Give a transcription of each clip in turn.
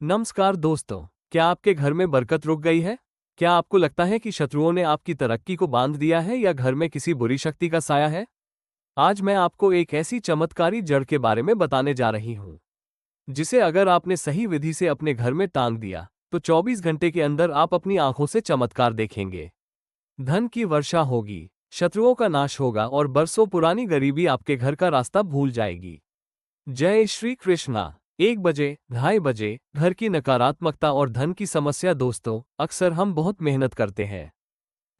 नमस्कार दोस्तों, क्या आपके घर में बरकत रुक गई है? क्या आपको लगता है कि शत्रुओं ने आपकी तरक्की को बांध दिया है या घर में किसी बुरी शक्ति का साया है? आज मैं आपको एक ऐसी चमत्कारी जड़ के बारे में बताने जा रही हूँ, जिसे अगर आपने सही विधि से अपने घर में टांग दिया, तो 24 घंटे के अंदर आप अपनी आंखों से चमत्कार देखेंगे। धन की वर्षा होगी, शत्रुओं का नाश होगा और बरसों पुरानी गरीबी आपके घर का रास्ता भूल जाएगी। जय श्री कृष्णा। 1 बजे, 2:30 बजे, घर की नकारात्मकता और धन की समस्या। दोस्तों, अक्सर हम बहुत मेहनत करते हैं,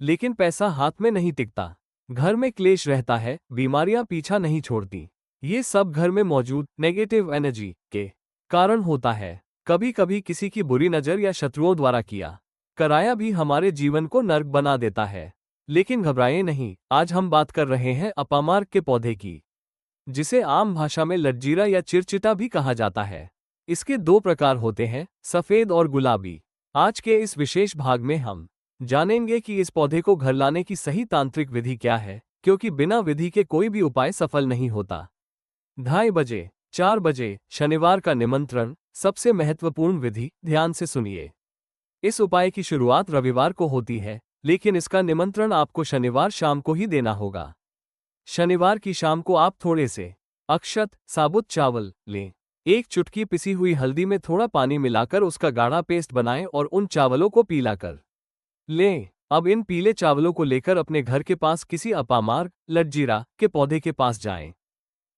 लेकिन पैसा हाथ में नहीं टिकता। घर में क्लेश रहता है, बीमारियां पीछा नहीं छोड़ती। ये सब घर में मौजूद नेगेटिव एनर्जी के कारण होता है। कभी कभी किसी की बुरी नज़र या शत्रुओं द्वारा किया कराया भी हमारे जीवन को नर्क बना देता है। लेकिन घबराएं नहीं, आज हम बात कर रहे हैं अपामार्ग के पौधे की, जिसे आम भाषा में लज्जीरा या चिरचिटा भी कहा जाता है। इसके 2 प्रकार होते हैं, सफेद और गुलाबी। आज के इस विशेष भाग में हम जानेंगे कि इस पौधे को घर लाने की सही तांत्रिक विधि क्या है, क्योंकि बिना विधि के कोई भी उपाय सफल नहीं होता। 2:30 बजे, 4 बजे, शनिवार का निमंत्रण। सबसे महत्वपूर्ण विधि, ध्यान से सुनिए। इस उपाय की शुरुआत रविवार को होती है, लेकिन इसका निमंत्रण आपको शनिवार शाम को ही देना होगा। शनिवार की शाम को आप थोड़े से अक्षत साबुत चावल लें। एक चुटकी पिसी हुई हल्दी में थोड़ा पानी मिलाकर उसका गाढ़ा पेस्ट बनाएं और उन चावलों को पीला कर लें। अब इन पीले चावलों को लेकर अपने घर के पास किसी अपामार्ग लज्जीरा के पौधे के पास जाएं।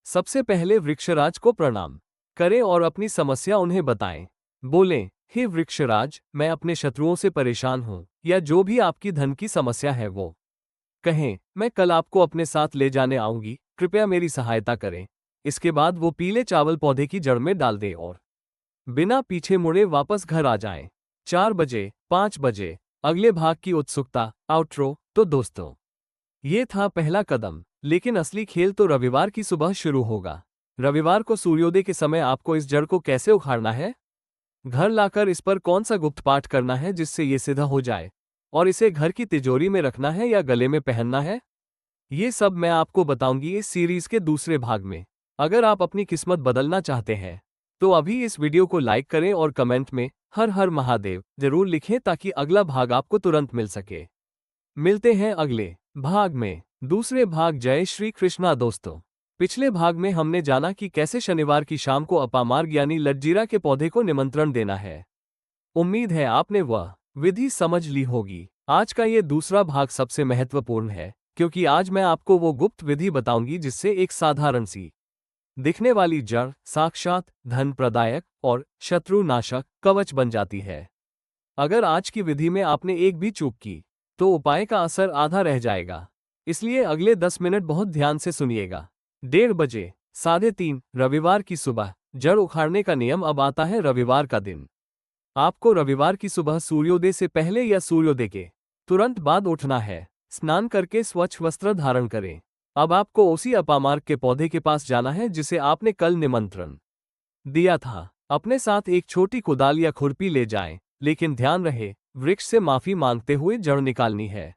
सबसे पहले वृक्षराज को प्रणाम करें और अपनी समस्या उन्हें बताएं। बोलें, हे वृक्षराज, मैं अपने शत्रुओं से परेशान हूं, या जो भी आपकी धन की समस्या है वो कहें, मैं कल आपको अपने साथ ले जाने आऊंगी, कृपया मेरी सहायता करें। इसके बाद वो पीले चावल पौधे की जड़ में डाल दें और बिना पीछे मुड़े वापस घर आ जाएं। 4 बजे, 5 बजे, अगले भाग की उत्सुकता, आउट्रो। तो दोस्तों, ये था पहला कदम, लेकिन असली खेल तो रविवार की सुबह शुरू होगा। रविवार को सूर्योदय के समय आपको इस जड़ को कैसे उखाड़ना है, घर लाकर इस पर कौन सा गुप्त पाठ करना है जिससे ये सिद्ध हो जाए, और इसे घर की तिजोरी में रखना है या गले में पहनना है, ये सब मैं आपको बताऊंगी इस सीरीज के दूसरे भाग में। अगर आप अपनी किस्मत बदलना चाहते हैं, तो अभी इस वीडियो को लाइक करें और कमेंट में हर हर महादेव जरूर लिखें ताकि अगला भाग आपको तुरंत मिल सके। मिलते हैं अगले भाग में। दूसरे भाग, जय श्री कृष्णा। दोस्तों, पिछले भाग में हमने जाना कि कैसे शनिवार की शाम को अपामार्ग यानी लज्जीरा के पौधे को निमंत्रण देना है। उम्मीद है आपने वह विधि समझ ली होगी। आज का ये दूसरा भाग सबसे महत्वपूर्ण है, क्योंकि आज मैं आपको वो गुप्त विधि बताऊंगी जिससे एक साधारण सी दिखने वाली जड़ साक्षात धन प्रदायक और शत्रु नाशक कवच बन जाती है। अगर आज की विधि में आपने एक भी चूक की, तो उपाय का असर आधा रह जाएगा। इसलिए अगले 10 मिनट बहुत ध्यान से सुनिएगा। 1:30 बजे, 3:30, रविवार की सुबह, जड़ उखाड़ने का नियम। अब आता है रविवार का दिन। आपको रविवार की सुबह सूर्योदय से पहले या सूर्योदय के तुरंत बाद उठना है। स्नान करके स्वच्छ वस्त्र धारण करें। अब आपको उसी अपामार्ग के पौधे के पास जाना है जिसे आपने कल निमंत्रण दिया था। अपने साथ एक छोटी कुदाल या खुरपी ले जाएं, लेकिन ध्यान रहे, वृक्ष से माफी मांगते हुए जड़ निकालनी है।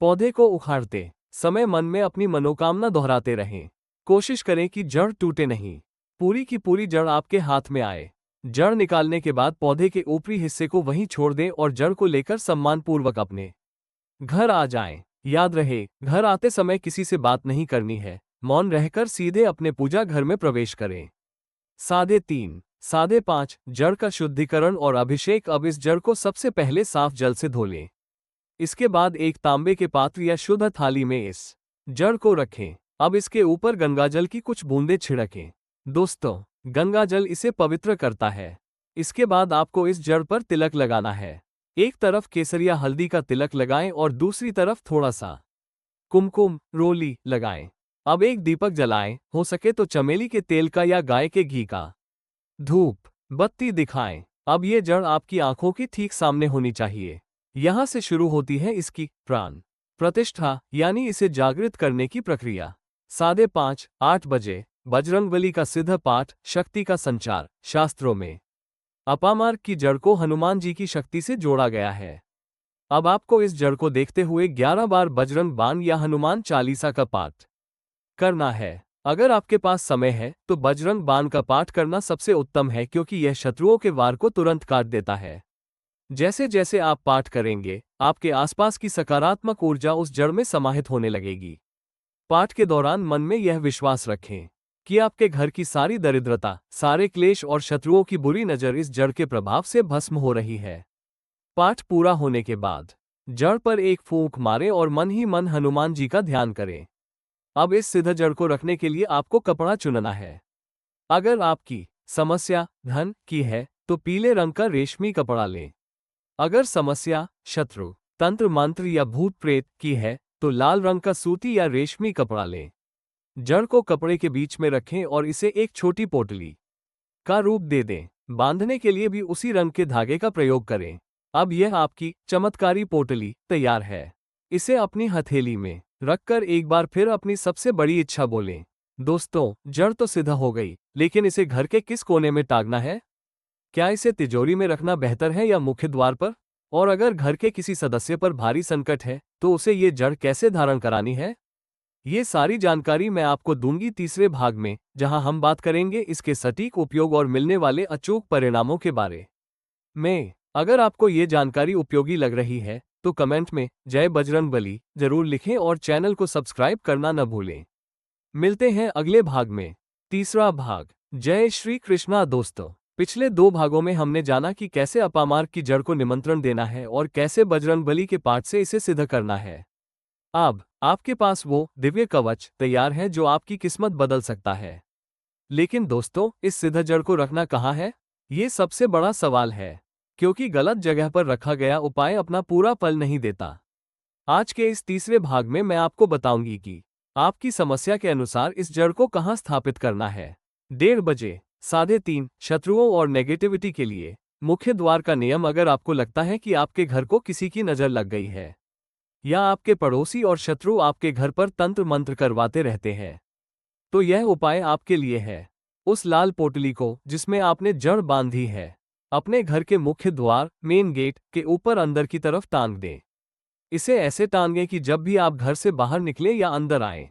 पौधे को उखाड़ते समय मन में अपनी मनोकामना दोहराते रहें। कोशिश करें कि जड़ टूटे नहीं, पूरी की पूरी जड़ आपके हाथ में आए। जड़ निकालने के बाद पौधे के ऊपरी हिस्से को वहीं छोड़ दें और जड़ को लेकर सम्मानपूर्वक अपने घर आ जाएं। याद रहे, घर आते समय किसी से बात नहीं करनी है, मौन रहकर सीधे अपने पूजा घर में प्रवेश करें। 3:30, 5:30, जड़ का शुद्धिकरण और अभिषेक। अब इस जड़ को सबसे पहले साफ जल से धो लें। इसके बाद एक तांबे के पात्र या शुद्ध थाली में इस जड़ को रखें। अब इसके ऊपर गंगाजल की कुछ बूंदें छिड़कें। दोस्तों, गंगाजल इसे पवित्र करता है। इसके बाद आपको इस जड़ पर तिलक लगाना है। एक तरफ केसरिया हल्दी का तिलक लगाएं और दूसरी तरफ थोड़ा सा कुमकुम रोली लगाएं। अब एक दीपक जलाएं, हो सके तो चमेली के तेल का या गाय के घी का धूप बत्ती दिखाएं। अब ये जड़ आपकी आंखों के ठीक सामने होनी चाहिए। यहां से शुरू होती है इसकी प्राण प्रतिष्ठा, यानी इसे जागृत करने की प्रक्रिया। 5:30, 8 बजे, बजरंगबली का सिद्ध पाठ, शक्ति का संचार। शास्त्रों में अपामार्ग की जड़ को हनुमान जी की शक्ति से जोड़ा गया है। अब आपको इस जड़ को देखते हुए 11 बार बजरंग बाण या हनुमान चालीसा का पाठ करना है। अगर आपके पास समय है तो बजरंग बाण का पाठ करना सबसे उत्तम है, क्योंकि यह शत्रुओं के वार को तुरंत काट देता है। जैसे जैसे आप पाठ करेंगे, आपके आसपास की सकारात्मक ऊर्जा उस जड़ में समाहित होने लगेगी। पाठ के दौरान मन में यह विश्वास रखें कि आपके घर की सारी दरिद्रता, सारे क्लेश और शत्रुओं की बुरी नज़र इस जड़ के प्रभाव से भस्म हो रही है। पाठ पूरा होने के बाद जड़ पर एक फूंक मारें और मन ही मन हनुमान जी का ध्यान करें। अब इस सिद्ध जड़ को रखने के लिए आपको कपड़ा चुनना है। अगर आपकी समस्या धन की है तो पीले रंग का रेशमी कपड़ा लें। अगर समस्या शत्रु, तंत्र मंत्र या भूत प्रेत की है तो लाल रंग का सूती या रेशमी कपड़ा लें। जड़ को कपड़े के बीच में रखें और इसे एक छोटी पोटली का रूप दे दें। बांधने के लिए भी उसी रंग के धागे का प्रयोग करें। अब यह आपकी चमत्कारी पोटली तैयार है। इसे अपनी हथेली में रखकर एक बार फिर अपनी सबसे बड़ी इच्छा बोलें। दोस्तों, जड़ तो सिद्ध हो गई, लेकिन इसे घर के किस कोने में टांगना है? क्या इसे तिजोरी में रखना बेहतर है या मुख्य द्वार पर? और अगर घर के किसी सदस्य पर भारी संकट है तो उसे ये जड़ कैसे धारण करानी है? ये सारी जानकारी मैं आपको दूंगी तीसरे भाग में, जहां हम बात करेंगे इसके सटीक उपयोग और मिलने वाले अचूक परिणामों के बारे में। अगर आपको ये जानकारी उपयोगी लग रही है तो कमेंट में जय बजरंगबली जरूर लिखें और चैनल को सब्सक्राइब करना न भूलें। मिलते हैं अगले भाग में। तीसरा भाग, जय श्री कृष्णा। दोस्तों, पिछले 2 भागों में हमने जाना कि कैसे अपामार्ग की जड़ को निमंत्रण देना है और कैसे बजरंगबली के पाठ से इसे सिद्ध करना है। अब आपके पास वो दिव्य कवच तैयार है जो आपकी किस्मत बदल सकता है। लेकिन दोस्तों, इस सिद्ध जड़ को रखना कहाँ है? ये सबसे बड़ा सवाल है, क्योंकि गलत जगह पर रखा गया उपाय अपना पूरा फल नहीं देता। आज के इस तीसरे भाग में मैं आपको बताऊंगी कि आपकी समस्या के अनुसार इस जड़ को कहाँ स्थापित करना है। 1:30 बजे, 3:30 शत्रुओं और नेगेटिविटी के लिए मुख्य द्वार का नियम। अगर आपको लगता है कि आपके घर को किसी की नज़र लग गई है या आपके पड़ोसी और शत्रु आपके घर पर तंत्र मंत्र करवाते रहते हैं, तो यह उपाय आपके लिए है। उस लाल पोटली को जिसमें आपने जड़ बांधी है, अपने घर के मुख्य द्वार मेन गेट के ऊपर अंदर की तरफ टांग दें। इसे ऐसे टांगें कि जब भी आप घर से बाहर निकलें या अंदर आएं,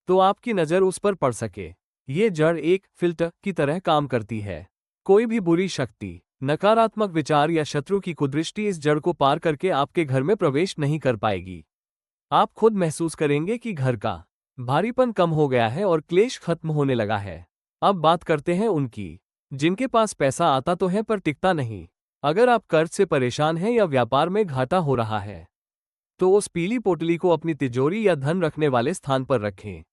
तो आपकी नज़र उस पर पड़ सके। ये जड़ एक फिल्टर की तरह काम करती है। कोई भी बुरी शक्ति, नकारात्मक विचार या शत्रु की कुदृष्टि इस जड़ को पार करके आपके घर में प्रवेश नहीं कर पाएगी। आप खुद महसूस करेंगे कि घर का भारीपन कम हो गया है और क्लेश खत्म होने लगा है। अब बात करते हैं उनकी, जिनके पास पैसा आता तो है पर टिकता नहीं। अगर आप कर्ज से परेशान हैं या व्यापार में घाटा हो रहा है, तो उस पीली पोटली को अपनी तिजोरी या धन रखने वाले स्थान पर रखें।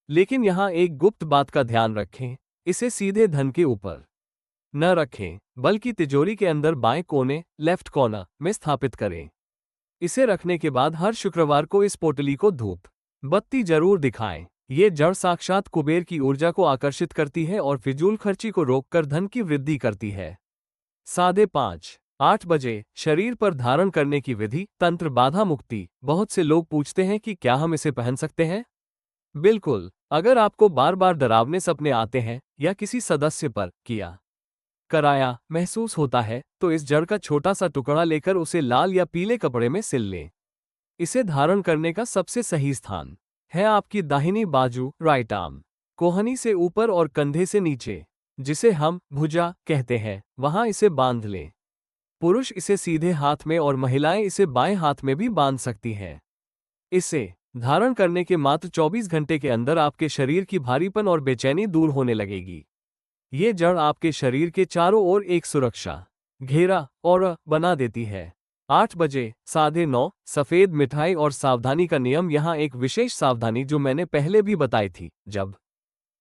लेकिन यहाँ एक गुप्त बात का ध्यान रखें, इसे सीधे धन के ऊपर न रखें, बल्कि तिजोरी के अंदर बाएं कोने लेफ्ट कॉर्नर में स्थापित करें। इसे रखने के बाद हर शुक्रवार को इस पोटली को धूप बत्ती जरूर दिखाएं। ये जड़ साक्षात कुबेर की ऊर्जा को आकर्षित करती है और फिजूल खर्ची को रोककर धन की वृद्धि करती है। 5:30 8 बजे, शरीर पर धारण करने की विधि तंत्र बाधा मुक्ति। बहुत से लोग पूछते हैं कि क्या हम इसे पहन सकते हैं? बिल्कुल। अगर आपको बार बार डरावने सपने आते हैं या किसी सदस्य पर किया कराया महसूस होता है, तो इस जड़ का छोटा सा टुकड़ा लेकर उसे लाल या पीले कपड़े में सिल लें। इसे धारण करने का सबसे सही स्थान है आपकी दाहिनी बाजू राइट आर्म, कोहनी से ऊपर और कंधे से नीचे, जिसे हम भुजा कहते हैं, वहां इसे बांध लें। पुरुष इसे सीधे हाथ में और महिलाएं इसे बाएं हाथ में भी बांध सकती हैं। इसे धारण करने के मात्र 24 घंटे के अंदर आपके शरीर की भारीपन और बेचैनी दूर होने लगेगी। ये जड़ आपके शरीर के चारों ओर एक सुरक्षा घेरा और बना देती है। 8 बजे, 9:30 सफेद मिठाई और सावधानी का नियम। यहाँ एक विशेष सावधानी जो मैंने पहले भी बताई थी। जब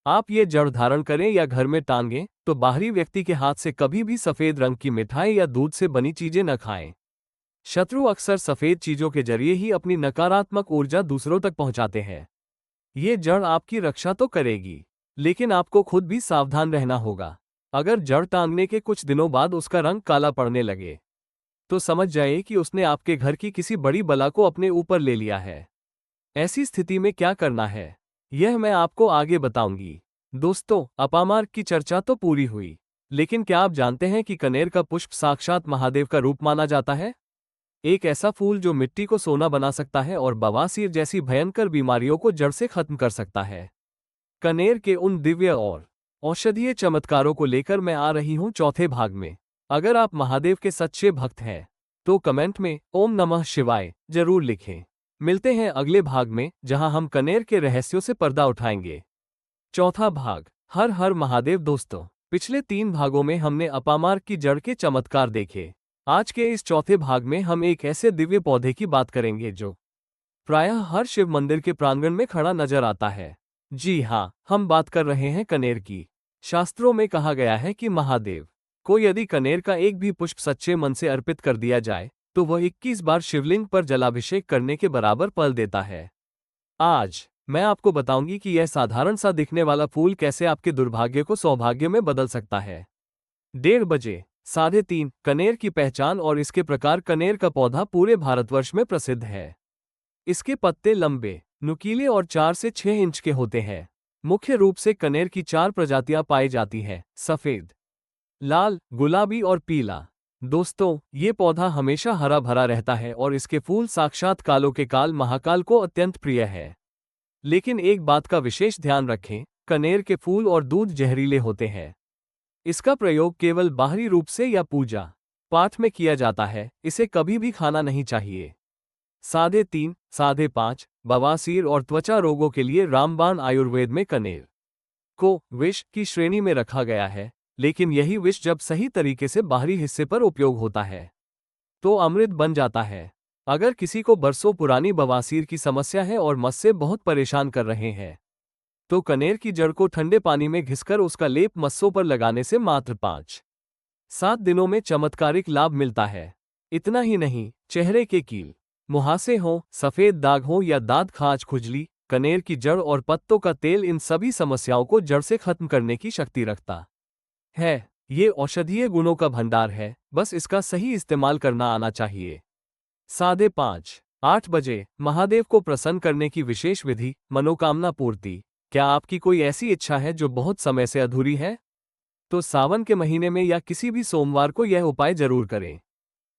आप ये जड़ धारण करें या घर में टांगें, तो बाहरी व्यक्ति के हाथ से कभी भी सफेद रंग की मिठाई या दूध से बनी चीजें न खाएं। शत्रु अक्सर सफेद चीजों के जरिए ही अपनी नकारात्मक ऊर्जा दूसरों तक पहुंचाते हैं। ये जड़ आपकी रक्षा तो करेगी, लेकिन आपको खुद भी सावधान रहना होगा। अगर जड़ टांगने के कुछ दिनों बाद उसका रंग काला पड़ने लगे, तो समझ जाइए कि उसने आपके घर की किसी बड़ी बला को अपने ऊपर ले लिया है। ऐसी स्थिति में क्या करना है, यह मैं आपको आगे बताऊंगी। दोस्तों, अपामार्ग की चर्चा तो पूरी हुई, लेकिन क्या आप जानते हैं कि कनेर का पुष्प साक्षात महादेव का रूप माना जाता है? एक ऐसा फूल जो मिट्टी को सोना बना सकता है और बवासीर जैसी भयंकर बीमारियों को जड़ से खत्म कर सकता है। कनेर के उन दिव्य और औषधीय चमत्कारों को लेकर मैं आ रही हूं चौथे भाग में। अगर आप महादेव के सच्चे भक्त हैं तो कमेंट में ओम नमः शिवाय जरूर लिखें। मिलते हैं अगले भाग में, जहां हम कनेर के रहस्यों से पर्दा उठाएंगे। चौथा भाग, हर हर महादेव। दोस्तों, पिछले 3 भागों में हमने अपामार्ग की जड़ के चमत्कार देखे। आज के इस चौथे भाग में हम एक ऐसे दिव्य पौधे की बात करेंगे जो प्रायः हर शिव मंदिर के प्रांगण में खड़ा नजर आता है। जी हाँ, हम बात कर रहे हैं कनेर की। शास्त्रों में कहा गया है कि महादेव को यदि कनेर का एक भी पुष्प सच्चे मन से अर्पित कर दिया जाए तो वह 21 बार शिवलिंग पर जलाभिषेक करने के बराबर फल देता है। आज मैं आपको बताऊंगी कि यह साधारण सा दिखने वाला फूल कैसे आपके दुर्भाग्य को सौभाग्य में बदल सकता है। 1:30 बजे 3:30 कनेर की पहचान और इसके प्रकार। कनेर का पौधा पूरे भारतवर्ष में प्रसिद्ध है। इसके पत्ते लंबे, नुकीले और 4 से 6 इंच के होते हैं। मुख्य रूप से कनेर की 4 प्रजातियां पाई जाती हैं: सफेद, लाल, गुलाबी और पीला। दोस्तों, ये पौधा हमेशा हरा भरा रहता है और इसके फूल साक्षात कालों के काल महाकाल को अत्यंत प्रिय है। लेकिन एक बात का विशेष ध्यान रखें, कनेर के फूल और दूध जहरीले होते हैं। इसका प्रयोग केवल बाहरी रूप से या पूजा पाठ में किया जाता है, इसे कभी भी खाना नहीं चाहिए। 3:30 5:30 बवासीर और त्वचा रोगों के लिए रामबाण। आयुर्वेद में कनेर को विष की श्रेणी में रखा गया है, लेकिन यही विष जब सही तरीके से बाहरी हिस्से पर उपयोग होता है तो अमृत बन जाता है। अगर किसी को बरसों पुरानी बवासीर की समस्या है और मस्से बहुत परेशान कर रहे हैं तो कनेर की जड़ को ठंडे पानी में घिसकर उसका लेप मस्सों पर लगाने से मात्र 5-7 दिनों में चमत्कारिक लाभ मिलता है। इतना ही नहीं, चेहरे के कील, मुहासे हों, सफेद दाग हों या दांत खाज, खुजली, कनेर की जड़ और पत्तों का तेल इन सभी समस्याओं को जड़ से खत्म करने की शक्ति रखता है। ये औषधीय गुणों का भंडार है, बस इसका सही इस्तेमाल करना आना चाहिए। 5:30 8 बजे महादेव को प्रसन्न करने की विशेष विधि, मनोकामना पूर्ति। क्या आपकी कोई ऐसी इच्छा है जो बहुत समय से अधूरी है? तो सावन के महीने में या किसी भी सोमवार को यह उपाय जरूर करें।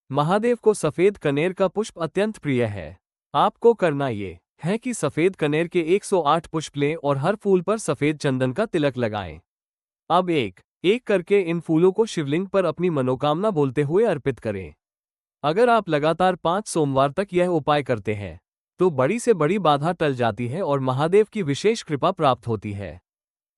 महादेव को सफेद कनेर का पुष्प अत्यंत प्रिय है। आपको करना ये है कि सफेद कनेर के 108 पुष्प लें और हर फूल पर सफेद चंदन का तिलक लगाएं। अब एक एक करके इन फूलों को शिवलिंग पर अपनी मनोकामना बोलते हुए अर्पित करें। अगर आप लगातार 5 सोमवार तक यह उपाय करते हैं तो बड़ी से बड़ी बाधा टल जाती है और महादेव की विशेष कृपा प्राप्त होती है।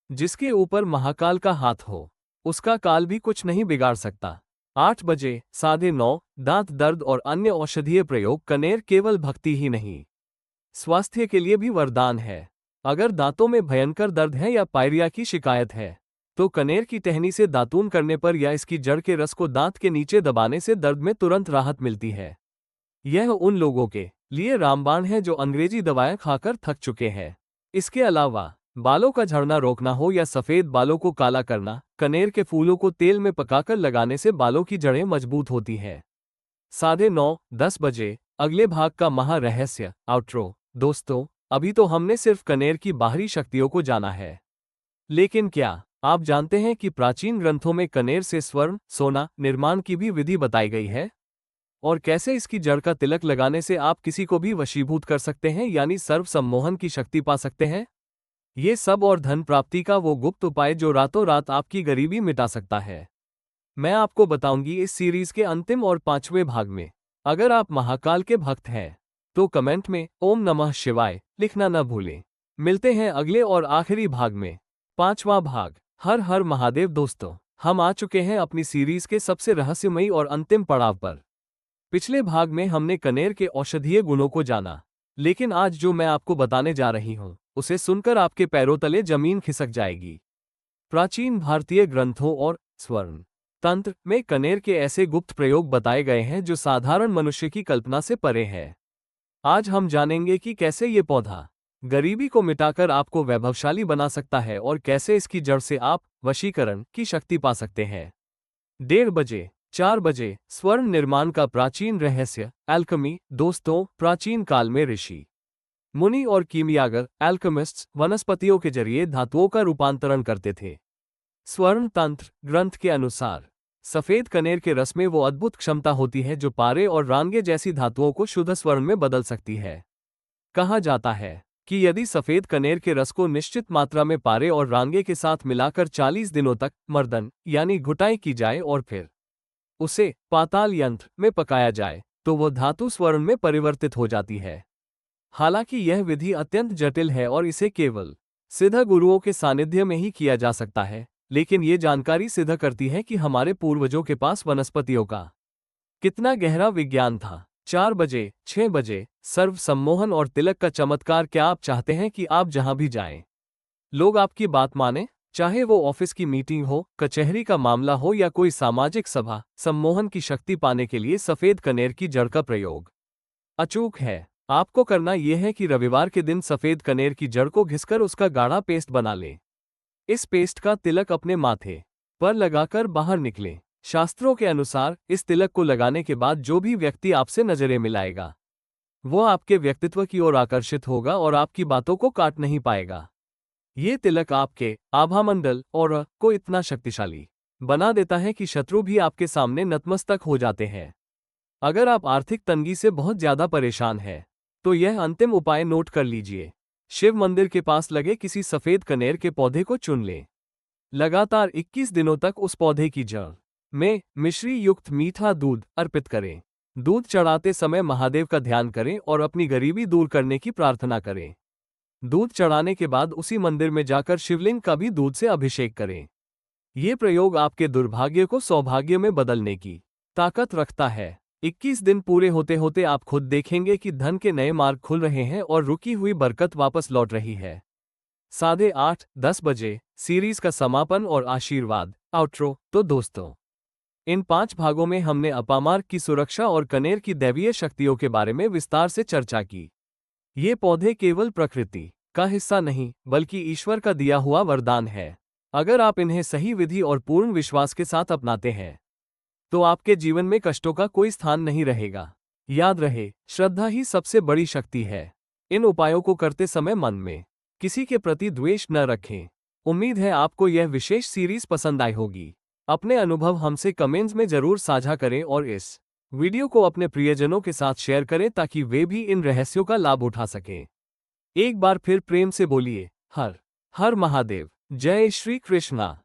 जिसके ऊपर महाकाल का हाथ हो, उसका काल भी कुछ नहीं बिगाड़ सकता। 8 बजे 9:30 दांत दर्द और अन्य औषधीय प्रयोग। कनेर केवल भक्ति ही नहीं, स्वास्थ्य के लिए भी वरदान है। अगर दांतों में भयंकर दर्द है या पायरिया की शिकायत है तो कनेर की टहनी से दातून करने पर या इसकी जड़ के रस को दांत के नीचे दबाने से दर्द में तुरंत राहत मिलती है। यह उन लोगों के लिए रामबाण है जो अंग्रेजी दवाएं खाकर थक चुके हैं। इसके अलावा बालों का झड़ना रोकना हो या सफेद बालों को काला करना, कनेर के फूलों को तेल में पकाकर लगाने से बालों की जड़ें मजबूत होती हैं। 9:30 10 बजे अगले भाग का महारहस्य, आउट्रो। दोस्तों, अभी तो हमने सिर्फ कनेर की बाहरी शक्तियों को जाना है, लेकिन क्या आप जानते हैं कि प्राचीन ग्रंथों में कनेर से स्वर्ण, सोना निर्माण की भी विधि बताई गई है? और कैसे इसकी जड़ का तिलक लगाने से आप किसी को भी वशीभूत कर सकते हैं, यानी सर्व सम्मोहन की शक्ति पा सकते हैं। ये सब और धन प्राप्ति का वो गुप्त उपाय जो रातों रात आपकी गरीबी मिटा सकता है, मैं आपको बताऊंगी इस सीरीज के अंतिम और 5वें भाग में। अगर आप महाकाल के भक्त हैं तो कमेंट में ओम नमः शिवाय लिखना न भूलें। मिलते हैं अगले और आखिरी भाग में, 5वां भाग, हर हर महादेव। दोस्तों, हम आ चुके हैं अपनी सीरीज के सबसे रहस्यमयी और अंतिम पड़ाव पर। पिछले भाग में हमने कनेर के औषधीय गुणों को जाना, लेकिन आज जो मैं आपको बताने जा रही हूं उसे सुनकर आपके पैरों तले जमीन खिसक जाएगी। प्राचीन भारतीय ग्रंथों और स्वर्ण तंत्र में कनेर के ऐसे गुप्त प्रयोग बताए गए हैं जो साधारण मनुष्य की कल्पना से परे है। आज हम जानेंगे कि कैसे ये पौधा गरीबी को मिटाकर आपको वैभवशाली बना सकता है और कैसे इसकी जड़ से आप वशीकरण की शक्ति पा सकते हैं। 1:30 बजे 4 बजे स्वर्ण निर्माण का प्राचीन रहस्य, एल्केमी। दोस्तों, प्राचीन काल में ऋषि मुनि और कीमियागर एल्केमिस्ट्स वनस्पतियों के जरिए धातुओं का रूपांतरण करते थे। स्वर्ण तंत्र ग्रंथ के अनुसार सफेद कनेर के रस में वो अद्भुत क्षमता होती है जो पारे और रांगे जैसी धातुओं को शुद्ध स्वर्ण में बदल सकती है। कहा जाता है कि यदि सफेद कनेर के रस को निश्चित मात्रा में पारे और रांगे के साथ मिलाकर 40 दिनों तक मर्दन यानी घुटाई की जाए और फिर उसे पाताल यंत्र में पकाया जाए तो वह धातु स्वर्ण में परिवर्तित हो जाती है। हालांकि यह विधि अत्यंत जटिल है और इसे केवल सिद्ध गुरुओं के सानिध्य में ही किया जा सकता है, लेकिन ये जानकारी सिद्ध करती है कि हमारे पूर्वजों के पास वनस्पतियों का कितना गहरा विज्ञान था। 4 बजे, 6 बजे, सर्व सम्मोहन और तिलक का चमत्कार। क्या आप चाहते हैं कि आप जहां भी जाएं, लोग आपकी बात माने? चाहे वो ऑफिस की मीटिंग हो, कचहरी का मामला हो या कोई सामाजिक सभा, सम्मोहन की शक्ति पाने के लिए सफेद कनेर की जड़ का प्रयोग अचूक है। आपको करना यह है कि रविवार के दिन सफेद कनेर की जड़ को घिसकर उसका गाढ़ा पेस्ट बना लें। इस पेस्ट का तिलक अपने माथे पर लगाकर बाहर निकलें। शास्त्रों के अनुसार इस तिलक को लगाने के बाद जो भी व्यक्ति आपसे नजरें मिलाएगा वो आपके व्यक्तित्व की ओर आकर्षित होगा और आपकी बातों को काट नहीं पाएगा। ये तिलक आपके आभामंडल और को इतना शक्तिशाली बना देता है कि शत्रु भी आपके सामने नतमस्तक हो जाते हैं। अगर आप आर्थिक तंगी से बहुत ज्यादा परेशान हैं, तो यह अंतिम उपाय नोट कर लीजिए। शिव मंदिर के पास लगे किसी सफेद कनेर के पौधे को चुन लें। लगातार 21 दिनों तक उस पौधे की जड़ में मिश्री युक्त मीठा दूध अर्पित करें। दूध चढ़ाते समय महादेव का ध्यान करें और अपनी गरीबी दूर करने की प्रार्थना करें। दूध चढ़ाने के बाद उसी मंदिर में जाकर शिवलिंग का भी दूध से अभिषेक करें। ये प्रयोग आपके दुर्भाग्य को सौभाग्य में बदलने की ताकत रखता है। 21 दिन पूरे होते होते आप खुद देखेंगे कि धन के नए मार्ग खुल रहे हैं और रुकी हुई बरकत वापस लौट रही है। 8:30-10 बजे सीरीज का समापन और आशीर्वाद आउट्रो। तो दोस्तों, इन 5 भागों में हमने अपामार्ग की सुरक्षा और कनेर की दैवीय शक्तियों के बारे में विस्तार से चर्चा की। ये पौधे केवल प्रकृति का हिस्सा नहीं, बल्कि ईश्वर का दिया हुआ वरदान है। अगर आप इन्हें सही विधि और पूर्ण विश्वास के साथ अपनाते हैं, तो आपके जीवन में कष्टों का कोई स्थान नहीं रहेगा। याद रहे, श्रद्धा ही सबसे बड़ी शक्ति है। इन उपायों को करते समय मन में किसी के प्रति द्वेष न रखें। उम्मीद है आपको यह विशेष सीरीज पसंद आई होगी। अपने अनुभव हमसे कमेंट्स में जरूर साझा करें और इस वीडियो को अपने प्रियजनों के साथ शेयर करें ताकि वे भी इन रहस्यों का लाभ उठा सकें। एक बार फिर प्रेम से बोलिए, हर हर महादेव। जय श्री कृष्णा।